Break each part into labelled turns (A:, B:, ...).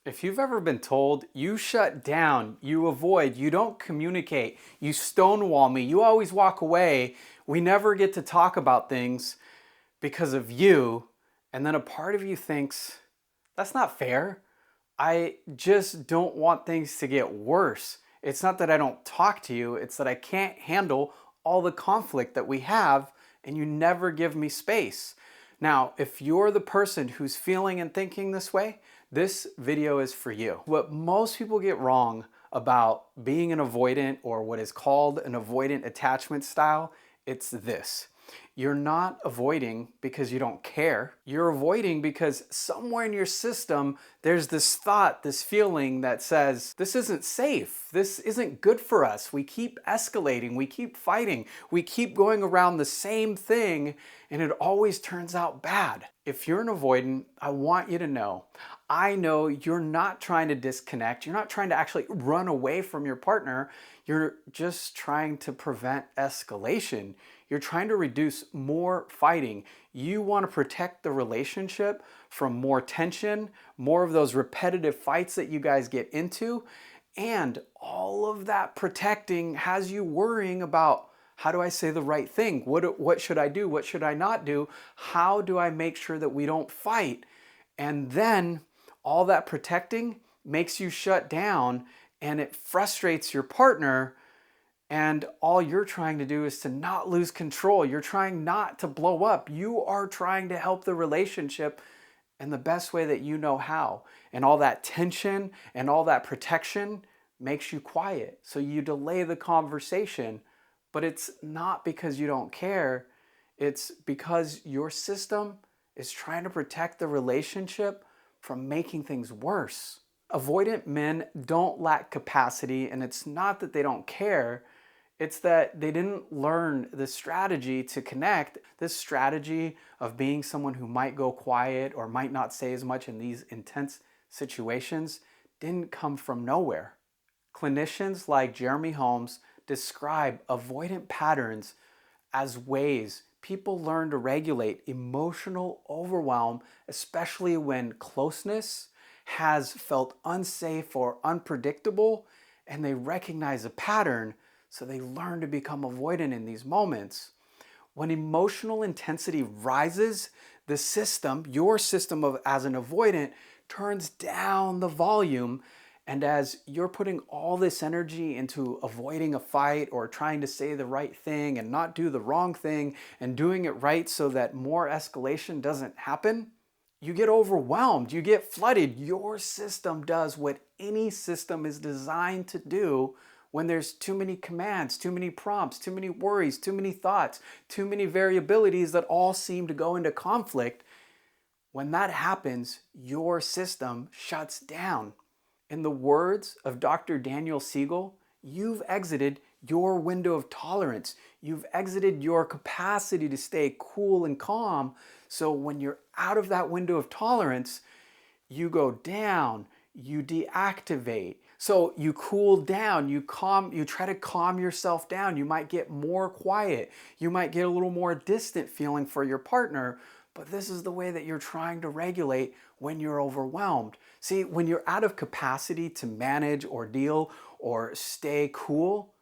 A: If you've ever been told you shut down, you avoid, you don't communicate, you stonewall me, you always walk away, we never get to talk about things because of you, and then a part of you thinks, that's not fair. I just don't want things to get worse. It's not that I don't talk to you, it's that I can't handle all the conflict that we have, and you never give me space. Now, if you're the person who's feeling and thinking this way, this video is for you. What most people get wrong about being an avoidant, or what is called an avoidant attachment style, it's this. You're not avoiding because you don't care. You're avoiding because somewhere in your system, there's this thought, this feeling that says, this isn't safe. This isn't good for us. We keep escalating. We keep fighting. We keep going around the same thing, and it always turns out bad. If you're an avoidant, I want you to know, I know you're not trying to disconnect. You're not trying to actually run away from your partner. You're just trying to prevent escalation. You're trying to reduce more fighting. You want to protect the relationship from more tension, more of those repetitive fights that you guys get into. And all of that protecting has you worrying about, how do I say the right thing? What should I do? What should I not do? How do I make sure that we don't fight? And then all that protecting makes you shut down, and it frustrates your partner. And all you're trying to do is to not lose control. You're trying not to blow up. You are trying to help the relationship in the best way that you know how. And all that tension and all that protection makes you quiet. So you delay the conversation. But it's not because you don't care. It's because your system is trying to protect the relationship from making things worse. Avoidant men don't lack capacity, and it's not that they don't care. It's that they didn't learn the strategy to connect. This strategy of being someone who might go quiet or might not say as much in these intense situations didn't come from nowhere. Clinicians like Jeremy Holmes describe avoidant patterns as ways people learn to regulate emotional overwhelm, especially when closeness has felt unsafe or unpredictable, and they recognize a pattern, so they learn to become avoidant in these moments. When emotional intensity rises, the system, your system as an avoidant, turns down the volume. And as you're putting all this energy into avoiding a fight or trying to say the right thing and not do the wrong thing and doing it right so that more escalation doesn't happen, you get overwhelmed, you get flooded. Your system does what any system is designed to do when there's too many commands, too many prompts, too many worries, too many thoughts, too many variabilities that all seem to go into conflict. When that happens, your system shuts down. In the words of Dr. Daniel Siegel, you've exited your window of tolerance. You've exited your capacity to stay cool and calm. So when you're out of that window of tolerance, you go down, you deactivate. So you cool down, you try to calm yourself down. You might get more quiet. You might get a little more distant feeling for your partner. But this is the way that you're trying to regulate when you're overwhelmed. See, when you're out of capacity to manage or deal or stay cool,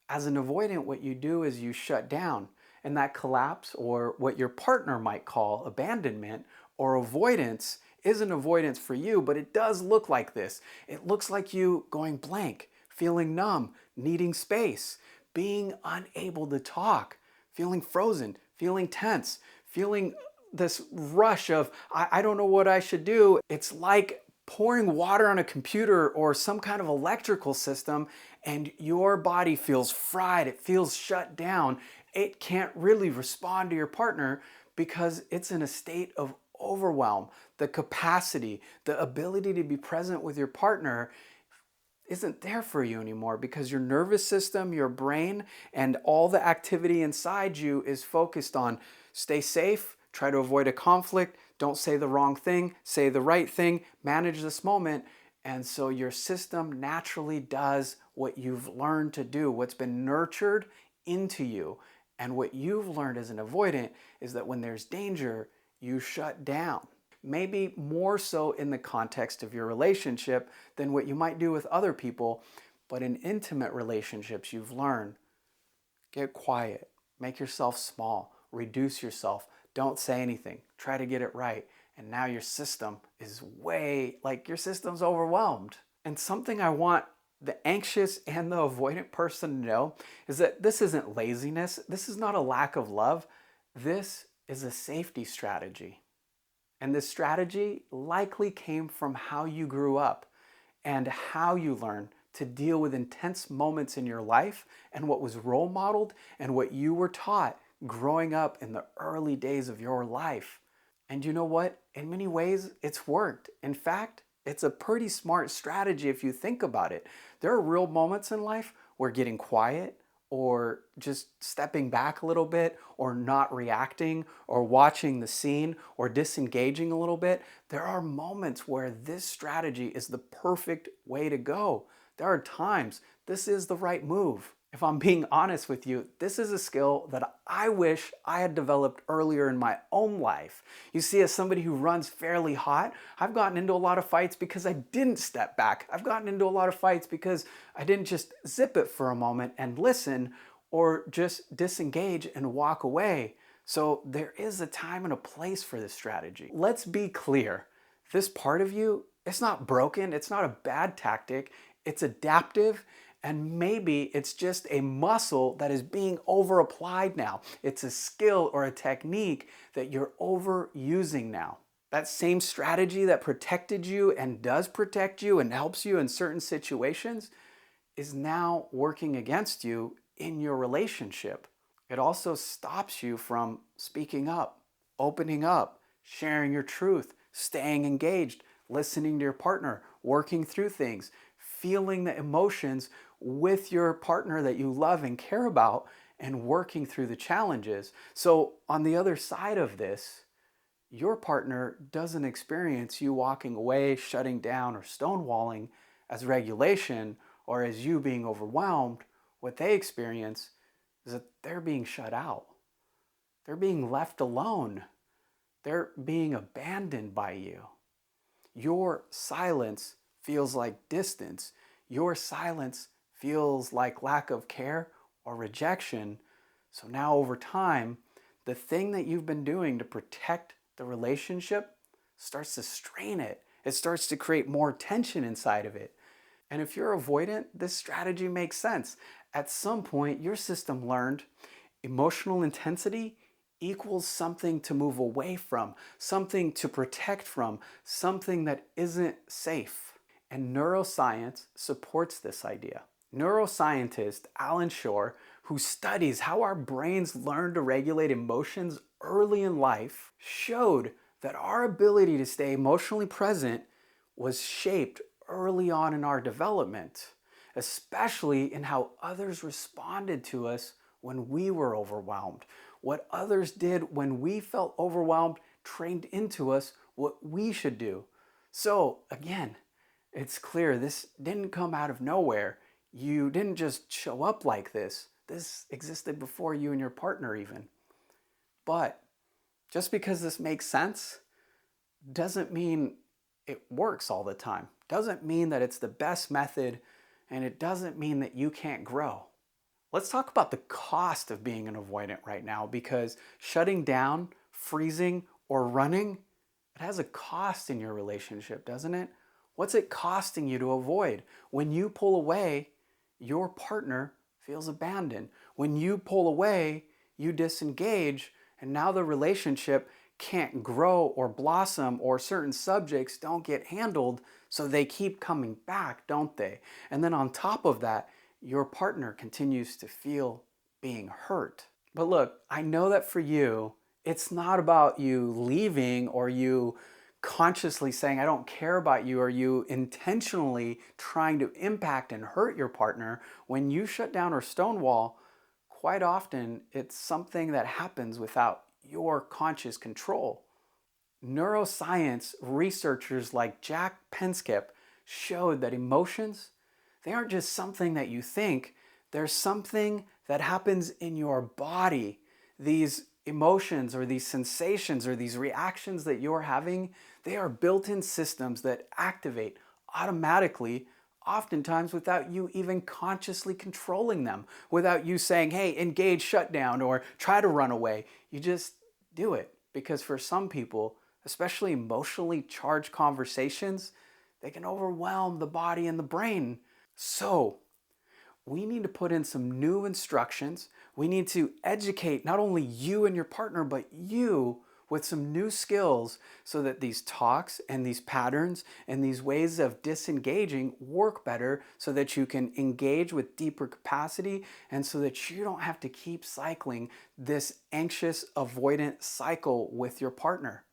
A: as an avoidant, what you do is you shut down. And that collapse, or what your partner might call abandonment or avoidance, isn't avoidance for you, but it does look like this. It looks like you going blank, feeling numb, needing space, being unable to talk, feeling frozen, feeling tense, feeling this rush of, I don't know what I should do. It's like pouring water on a computer or some kind of electrical system, and your body feels fried, it feels shut down. It can't really respond to your partner because it's in a state of overwhelm. The capacity, the ability to be present with your partner isn't there for you anymore because your nervous system, your brain, and all the activity inside you is focused on stay safe, try to avoid a conflict, don't say the wrong thing, say the right thing, manage this moment. And so your system naturally does what you've learned to do, what's been nurtured into you. And what you've learned as an avoidant is that when there's danger, you shut down. maybe more so in the context of your relationship than what you might do with other people. But in intimate relationships, you've learned, get quiet, make yourself small, reduce yourself, don't say anything, try to get it right. And now your system is your system's overwhelmed. And something I want the anxious and the avoidant person to know is that this isn't laziness. This is not a lack of love. This is a safety strategy. And this strategy likely came from how you grew up and how you learned to deal with intense moments in your life and what was role modeled and what you were taught growing up in the early days of your life. And you know what? In many ways, it's worked. In fact, it's a pretty smart strategy if you think about it. There are real moments in life where getting quiet or just stepping back a little bit or not reacting or watching the scene or disengaging a little bit, there are moments where this strategy is the perfect way to go. There are times this is the right move. If I'm being honest with you, this is a skill that I wish I had developed earlier in my own life. You see, as somebody who runs fairly hot, I've gotten into a lot of fights because I didn't step back. I've gotten into a lot of fights because I didn't just zip it for a moment and listen or just disengage and walk away. So there is a time and a place for this strategy. Let's be clear. This part of you, it's not broken. It's not a bad tactic. It's adaptive. And maybe it's just a muscle that is being over applied now. It's a skill or a technique that you're overusing now. That same strategy that protected you and does protect you and helps you in certain situations is now working against you in your relationship. It also stops you from speaking up, opening up, sharing your truth, staying engaged, listening to your partner, working through things, feeling the emotions with your partner that you love and care about, and working through the challenges. So on the other side of this, your partner doesn't experience you walking away, shutting down, or stonewalling as regulation or as you being overwhelmed. What they experience is that they're being shut out. They're being left alone. They're being abandoned by you. Your silence feels like distance. Your silence feels like lack of care or rejection. So now over time, the thing that you've been doing to protect the relationship starts to strain it. It starts to create more tension inside of it. And if you're avoidant, this strategy makes sense. At some point, your system learned emotional intensity equals something to move away from, something to protect from, something that isn't safe. And neuroscience supports this idea. Neuroscientist Alan Shore, who studies how our brains learn to regulate emotions early in life, showed that our ability to stay emotionally present was shaped early on in our development, especially in how others responded to us when we were overwhelmed. What others did when we felt overwhelmed trained into us what we should do. So again, it's clear this didn't come out of nowhere. You didn't just show up like this. This existed before you and your partner even. But just because this makes sense doesn't mean it works all the time. Doesn't mean that it's the best method, and it doesn't mean that you can't grow. Let's talk about the cost of being an avoidant right now, because shutting down, freezing, or running, it has a cost in your relationship, doesn't it? What's it costing you to avoid? When you pull away, your partner feels abandoned. When you pull away, you disengage, and now the relationship can't grow or blossom, or certain subjects don't get handled, so they keep coming back, don't they? And then on top of that, your partner continues to feel being hurt. But look, I know that for you, it's not about you leaving or you consciously saying, I don't care about you, or you intentionally trying to impact and hurt your partner. When you shut down or stonewall, quite often it's something that happens without your conscious control. Neuroscience researchers like Jack Penskip showed that emotions, they aren't just something that you think, they're something that happens in your body. These emotions or these sensations or these reactions that you're having, they are built-in systems that activate automatically, oftentimes without you even consciously controlling them, without you saying, hey, engage, shut down, or try to run away. You just do it. Because for some people, especially emotionally charged conversations, they can overwhelm the body and the brain. So, we need to put in some new instructions. We need to educate not only you and your partner, but you with some new skills so that these talks and these patterns and these ways of disengaging work better so that you can engage with deeper capacity and so that you don't have to keep cycling this anxious avoidant cycle with your partner.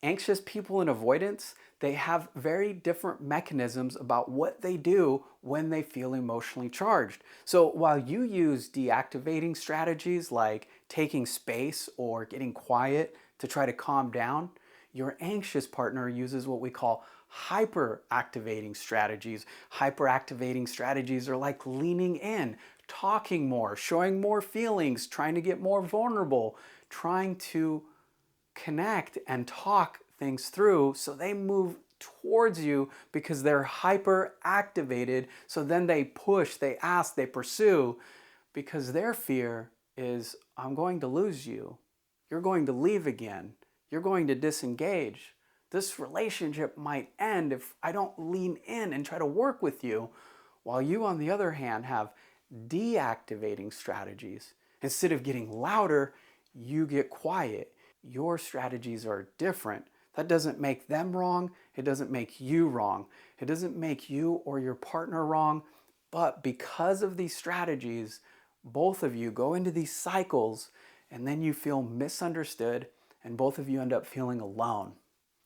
A: Anxious people in avoidance, they have very different mechanisms about what they do when they feel emotionally charged. So while you use deactivating strategies like taking space or getting quiet to try to calm down, your anxious partner uses what we call hyperactivating strategies. Hyperactivating strategies are like leaning in, talking more, showing more feelings, trying to get more vulnerable, trying to connect and talk things through so they move towards you because they're hyper activated. So then they push, they ask, they pursue because their fear is, I'm going to lose you. You're going to leave again. You're going to disengage. This relationship might end if I don't lean in and try to work with you. While you, on the other hand, have deactivating strategies. Instead of getting louder, you get quiet. Your strategies are different. That doesn't make them wrong. It doesn't make you wrong. It doesn't make you or your partner wrong. But because of these strategies, both of you go into these cycles and then you feel misunderstood and both of you end up feeling alone.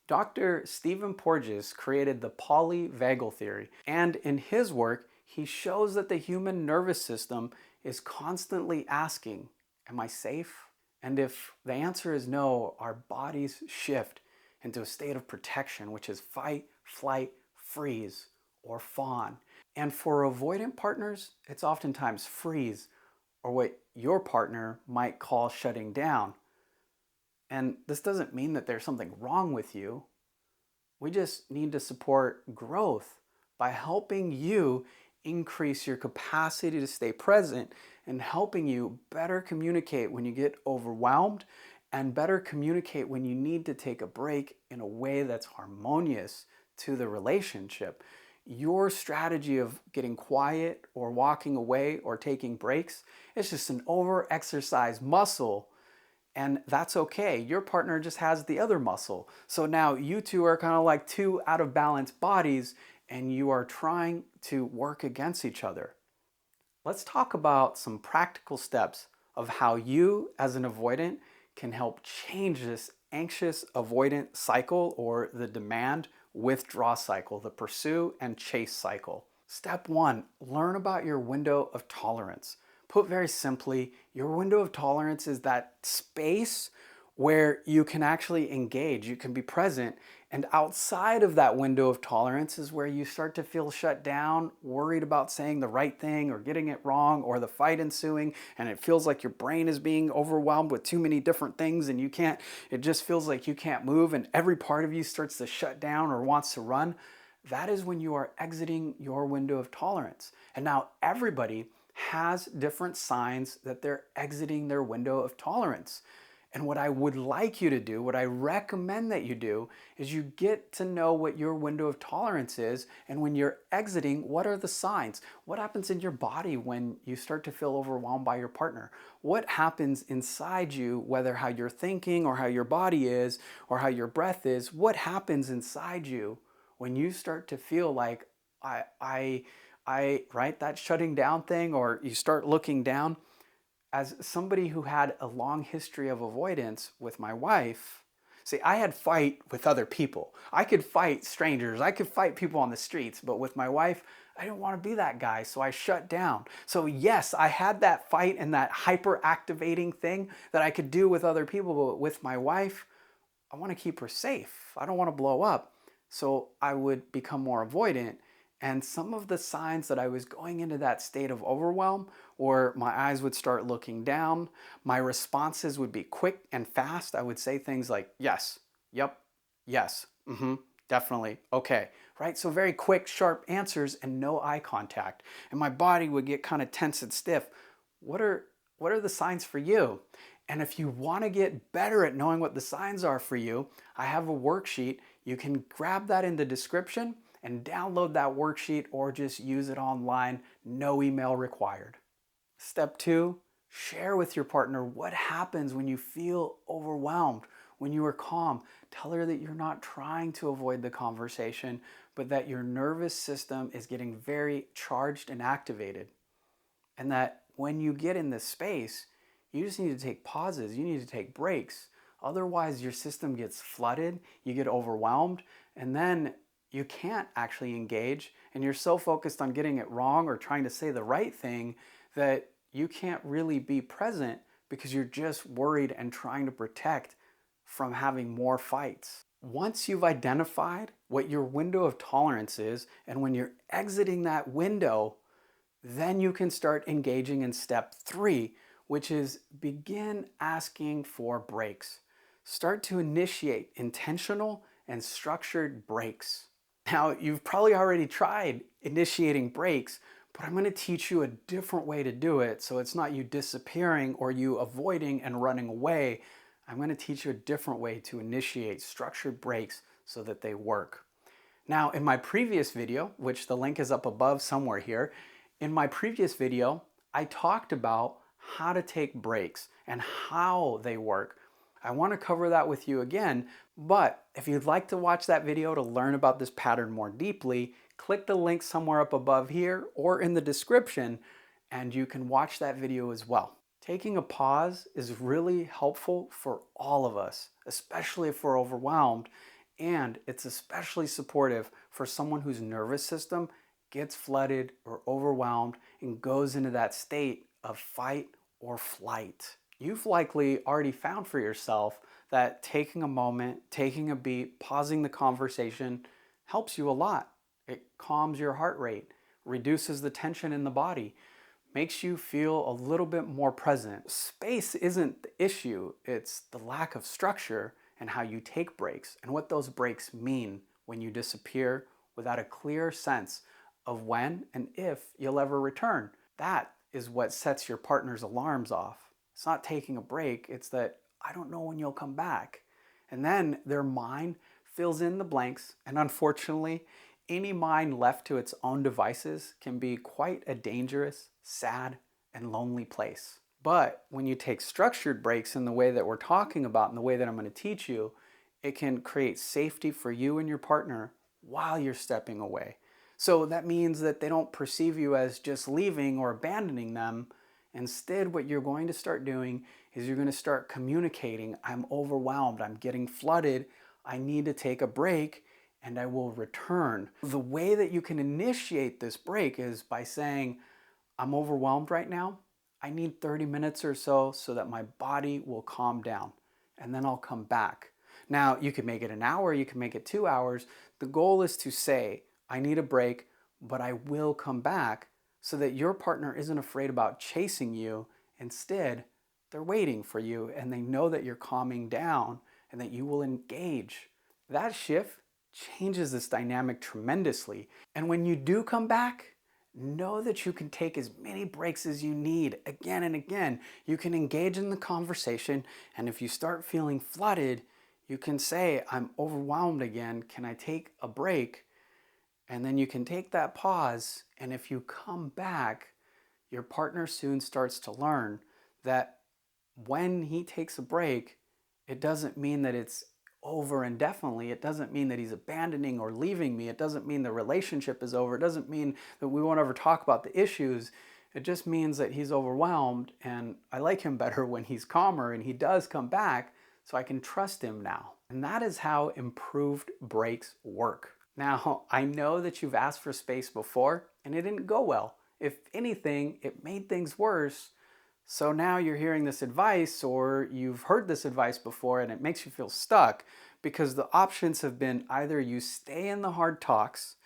A: Dr. Stephen Porges created the Polyvagal theory, and in his work, he shows that the human nervous system is constantly asking, am I safe? And if the answer is no, our bodies shift into a state of protection, which is fight, flight, freeze, or fawn. And for avoidant partners, it's oftentimes freeze, or what your partner might call shutting down. And this doesn't mean that there's something wrong with you. We just need to support growth by helping you increase your capacity to stay present and helping you better communicate when you get overwhelmed and better communicate when you need to take a break in a way that's harmonious to the relationship. Your strategy of getting quiet or walking away or taking breaks is just an over-exercised muscle, and that's okay. Your partner just has the other muscle. So now you two are kind of like two out of balance bodies and you are trying to work against each other. Let's talk about some practical steps of how you as an avoidant can help change this anxious avoidant cycle or the demand withdraw cycle, the pursue and chase cycle. Step one, learn about your window of tolerance. Put very simply, your window of tolerance is that space where you can actually engage, you can be present, and outside of that window of tolerance is where you start to feel shut down, worried about saying the right thing or getting it wrong or the fight ensuing, and it feels like your brain is being overwhelmed with too many different things and it just feels like you can't move and every part of you starts to shut down or wants to run. That is when you are exiting your window of tolerance. And now everybody has different signs that they're exiting their window of tolerance. And what I would like you to do, what I recommend that you do, is you get to know what your window of tolerance is. And when you're exiting, what are the signs? What happens in your body when you start to feel overwhelmed by your partner? What happens inside you, whether how you're thinking or how your body is or how your breath is? What happens inside you when you start to feel like right, that shutting down thing, or you start looking down? As somebody who had a long history of avoidance with my wife, see, I had fight with other people. I could fight strangers. I could fight people on the streets. But with my wife, I didn't want to be that guy, so I shut down. So yes, I had that fight and that hyper-activating thing that I could do with other people. But with my wife, I want to keep her safe. I don't want to blow up. So I would become more avoidant. And some of the signs that I was going into that state of overwhelm, or my eyes would start looking down, my responses would be quick and fast. I would say things like, yes, yep, yes, definitely, okay, right? So very quick, sharp answers and no eye contact. And my body would get kind of tense and stiff. What are the signs for you? And if you want to get better at knowing what the signs are for you, I have a worksheet. You can grab that in the description and download that worksheet or just use it online, no email required. Step 2, share with your partner what happens when you feel overwhelmed, when you are calm. Tell her that you're not trying to avoid the conversation, but that your nervous system is getting very charged and activated. And that when you get in this space, you just need to take pauses, you need to take breaks. Otherwise, your system gets flooded, you get overwhelmed, and then you can't actually engage, and you're so focused on getting it wrong or trying to say the right thing that you can't really be present because you're just worried and trying to protect from having more fights. Once you've identified what your window of tolerance is, and when you're exiting that window, then you can start engaging in step 3, which is begin asking for breaks. Start to initiate intentional and structured breaks. Now, you've probably already tried initiating breaks, but I'm going to teach you a different way to do it so it's not you disappearing or you avoiding and running away. I'm going to teach you a different way to initiate structured breaks so that they work. Now, in my previous video, which the link is up above somewhere here, in my previous video, I talked about how to take breaks and how they work. I want to cover that with you again, but if you'd like to watch that video to learn about this pattern more deeply, click the link somewhere up above here or in the description, and you can watch that video as well. Taking a pause is really helpful for all of us, especially if we're overwhelmed, and it's especially supportive for someone whose nervous system gets flooded or overwhelmed and goes into that state of fight or flight. You've likely already found for yourself that taking a moment, taking a beat, pausing the conversation helps you a lot. It calms your heart rate, reduces the tension in the body, makes you feel a little bit more present. Space isn't the issue, it's the lack of structure and how you take breaks and what those breaks mean when you disappear without a clear sense of when and if you'll ever return. That is what sets your partner's alarms off. It's not taking a break, it's that I don't know when you'll come back. And then their mind fills in the blanks, and unfortunately, any mind left to its own devices can be quite a dangerous, sad, and lonely place. But when you take structured breaks in the way that we're talking about, in the way that I'm going to teach you, it can create safety for you and your partner while you're stepping away. So that means that they don't perceive you as just leaving or abandoning them. Instead, what you're going to start doing is you're going to start communicating, I'm overwhelmed, I'm getting flooded, I need to take a break, and I will return. The way that you can initiate this break is by saying, I'm overwhelmed right now, I need 30 minutes or so that my body will calm down, and then I'll come back. Now, you can make it an hour, you can make it 2 hours. The goal is to say, I need a break, but I will come back, so that your partner isn't afraid about chasing you. Instead, they're waiting for you and they know that you're calming down and that you will engage. That shift changes this dynamic tremendously. And when you do come back, know that you can take as many breaks as you need again and again. You can engage in the conversation, and if you start feeling flooded, you can say, I'm overwhelmed again, can I take a break? And then you can take that pause, and if you come back, your partner soon starts to learn that when he takes a break, it doesn't mean that it's over indefinitely. It doesn't mean that he's abandoning or leaving me. It doesn't mean the relationship is over. It doesn't mean that we won't ever talk about the issues. It just means that he's overwhelmed, and I like him better when he's calmer and he does come back, so I can trust him now. And that is how improved breaks work. Now, I know that you've asked for space before and it didn't go well. If anything, it made things worse. So now you're hearing this advice, or you've heard this advice before, and it makes you feel stuck because the options have been either you stay in the hard talks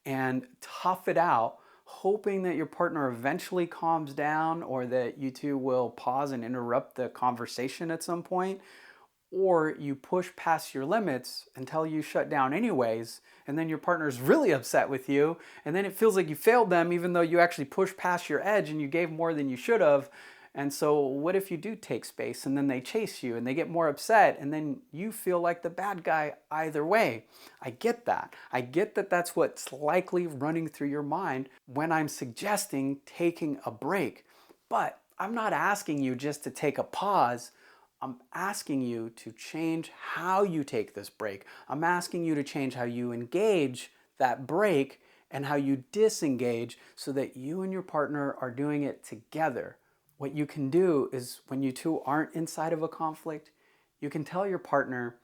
A: and tough it out, hoping that your partner eventually calms down or that you two will pause and interrupt the conversation at some point, or you push past your limits until you shut down anyways, and then your partner's really upset with you, and then it feels like you failed them even though you actually pushed past your edge and you gave more than you should have. And so what if you do take space and then they chase you and they get more upset and then you feel like the bad guy either way? I get that. I get that that's what's likely running through your mind when I'm suggesting taking a break. But I'm not asking you just to take a pause. I'm asking you to change how you take this break. I'm asking you to change how you engage that break and how you disengage so that you and your partner are doing it together. What you can do is when you two aren't inside of a conflict, you can tell your partner,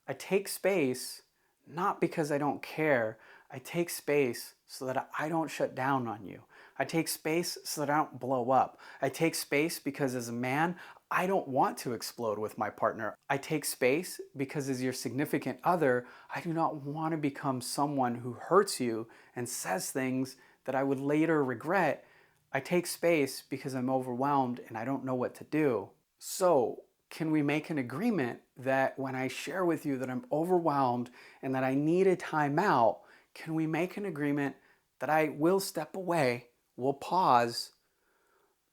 A: I take space not because I don't care. I take space so that I don't shut down on you. I take space so that I don't blow up. I take space because as a man, I don't want to explode with my partner. I take space because as your significant other, I do not want to become someone who hurts you and says things that I would later regret. I take space because I'm overwhelmed and I don't know what to do. So, can we make an agreement that when I share with you that I'm overwhelmed and that I need a timeout, can we make an agreement that I will step away, will pause,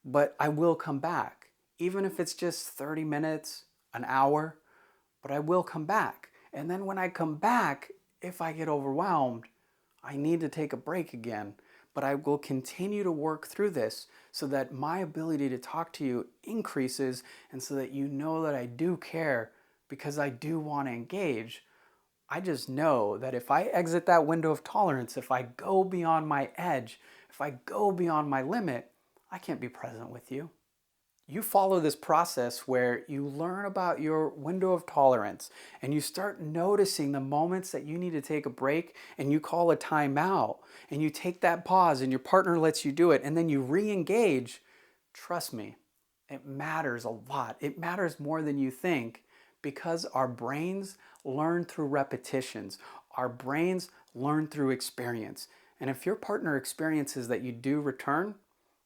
A: but I will come back? Even if it's just 30 minutes, an hour, but I will come back. And then when I come back, if I get overwhelmed, I need to take a break again. But I will continue to work through this so that my ability to talk to you increases and so that you know that I do care because I do want to engage. I just know that if I exit that window of tolerance, if I go beyond my edge, if I go beyond my limit, I can't be present with you. You follow this process where you learn about your window of tolerance and you start noticing the moments that you need to take a break and you call a timeout and you take that pause and your partner lets you do it and then you re-engage. Trust me, it matters a lot. It matters more than you think because our brains learn through repetitions. Our brains learn through experience. And if your partner experiences that you do return,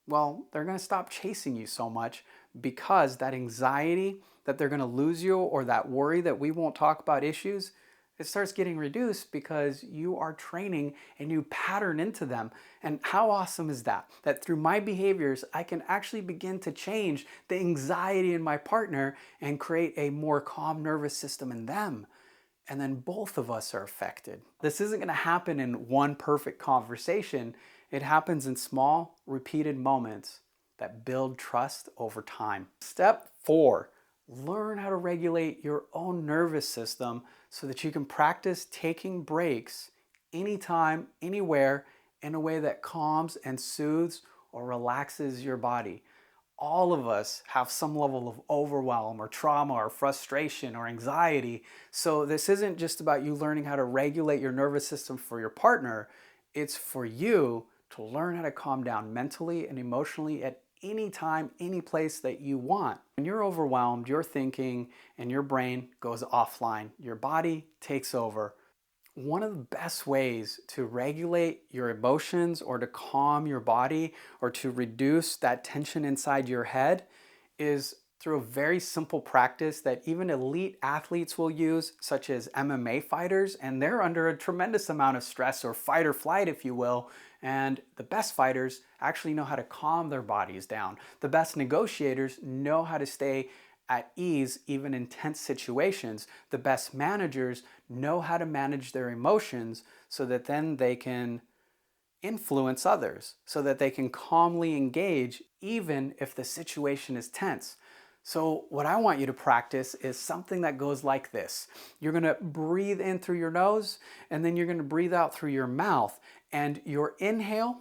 A: well, they're going to stop chasing you so much because that anxiety that they're going to lose you or that worry that we won't talk about issues, it starts getting reduced because you are training a new pattern into them. And how awesome is that? That through my behaviors, I can actually begin to change the anxiety in my partner and create a more calm nervous system in them. And then both of us are affected. This isn't going to happen in one perfect conversation. It happens in small, repeated moments that build trust over time. Step 4, learn how to regulate your own nervous system so that you can practice taking breaks anytime, anywhere, in a way that calms and soothes or relaxes your body. All of us have some level of overwhelm or trauma or frustration or anxiety. So this isn't just about you learning how to regulate your nervous system for your partner. It's for you to learn how to calm down mentally and emotionally at any time, any place that you want. When you're overwhelmed, your thinking and your brain goes offline. Your body takes over. One of the best ways to regulate your emotions or to calm your body or to reduce that tension inside your head is through a very simple practice that even elite athletes will use, such as MMA fighters, and they're under a tremendous amount of stress or fight or flight, if you will. And the best fighters actually know how to calm their bodies down. The best negotiators know how to stay at ease even in tense situations. The best managers know how to manage their emotions so that then they can influence others, so that they can calmly engage even if the situation is tense. So what I want you to practice is something that goes like this. You're going to breathe in through your nose and then you're going to breathe out through your mouth, and your inhale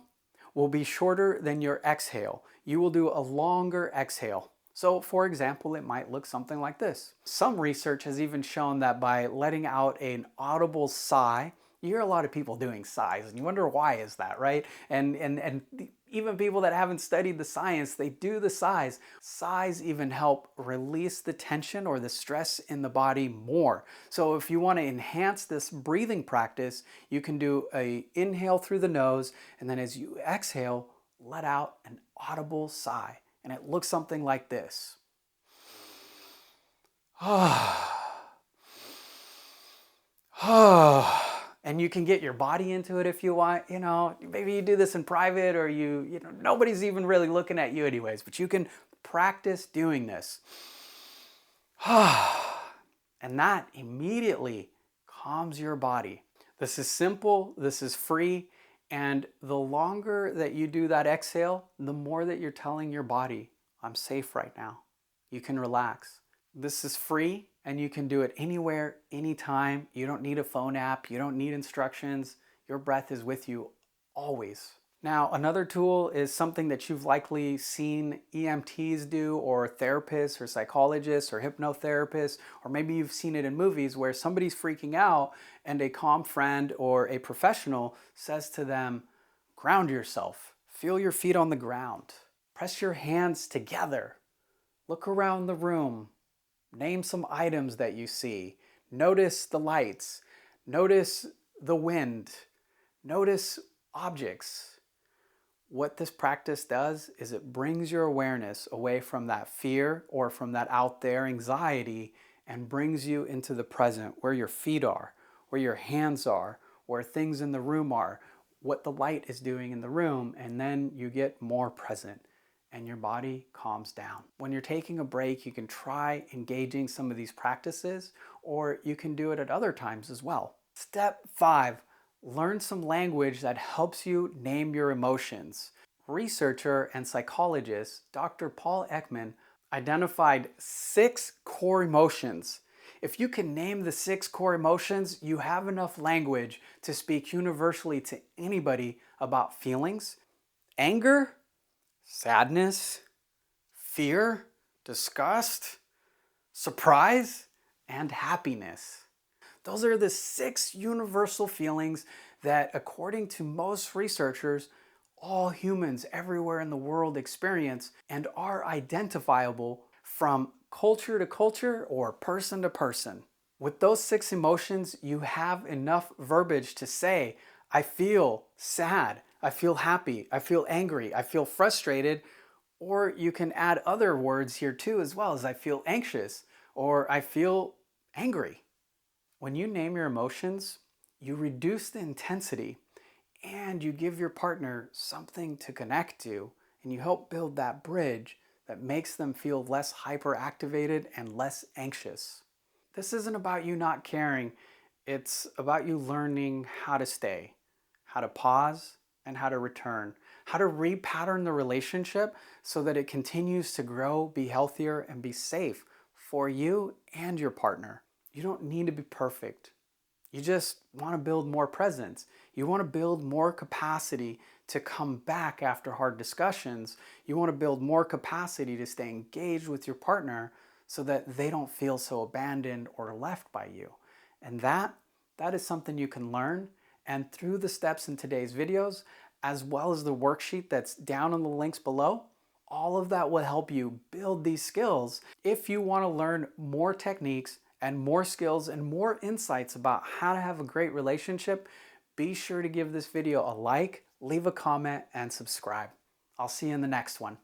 A: will be shorter than your exhale. You will do a longer exhale. So for example, it might look something like this. Some research has even shown that by letting out an audible sigh, you hear a lot of people doing sighs and you wonder why is that, right? And Even people that haven't studied the science, they do the sighs. Sighs even help release the tension or the stress in the body more. So if you want to enhance this breathing practice, you can do a inhale through the nose, and then as you exhale, let out an audible sigh. And it looks something like this. And you can get your body into it if you want. You know, maybe you do this in private, or you know, nobody's even really looking at you anyways, but you can practice doing this. And that immediately calms your body. This is simple, this is free, and the longer that you do that exhale, the more that you're telling your body, I'm safe right now. You can relax. This is free, and you can do it anywhere, anytime. You don't need a phone app. You don't need instructions. Your breath is with you always. Now, another tool is something that you've likely seen EMTs do, or therapists, or psychologists, or hypnotherapists, or maybe you've seen it in movies where somebody's freaking out and a calm friend or a professional says to them, ground yourself, feel your feet on the ground, press your hands together, look around the room, name some items that you see, notice the lights, notice the wind, notice objects. What this practice does is it brings your awareness away from that fear or from that out there anxiety and brings you into the present, where your feet are, where your hands are, where things in the room are, what the light is doing in the room, and then you get more present and your body calms down. When you're taking a break, you can try engaging some of these practices, or you can do it at other times as well. Step 5. Learn some language that helps you name your emotions. Researcher and psychologist Dr. Paul Ekman identified 6 core emotions. If you can name the 6 core emotions, you have enough language to speak universally to anybody about feelings. Anger, sadness, fear, disgust, surprise, and happiness. Those are the 6 universal feelings that, according to most researchers, all humans everywhere in the world experience and are identifiable from culture to culture or person to person. With those 6 emotions, you have enough verbiage to say, I feel sad, I feel happy, I feel angry, I feel frustrated, or you can add other words here too, as well as I feel anxious or I feel angry. When you name your emotions, you reduce the intensity and you give your partner something to connect to, and you help build that bridge that makes them feel less hyperactivated and less anxious. This isn't about you not caring, it's about you learning how to stay, how to pause, and how to return, how to repattern the relationship so that it continues to grow, be healthier, and be safe for you and your partner. You don't need to be perfect. You just want to build more presence. You want to build more capacity to come back after hard discussions. You want to build more capacity to stay engaged with your partner so that they don't feel so abandoned or left by you. And that is something you can learn. And through the steps in today's videos, as well as the worksheet that's down in the links below, all of that will help you build these skills. If you want to learn more techniques and more skills and more insights about how to have a great relationship, be sure to give this video a like, leave a comment, and subscribe. I'll see you in the next one.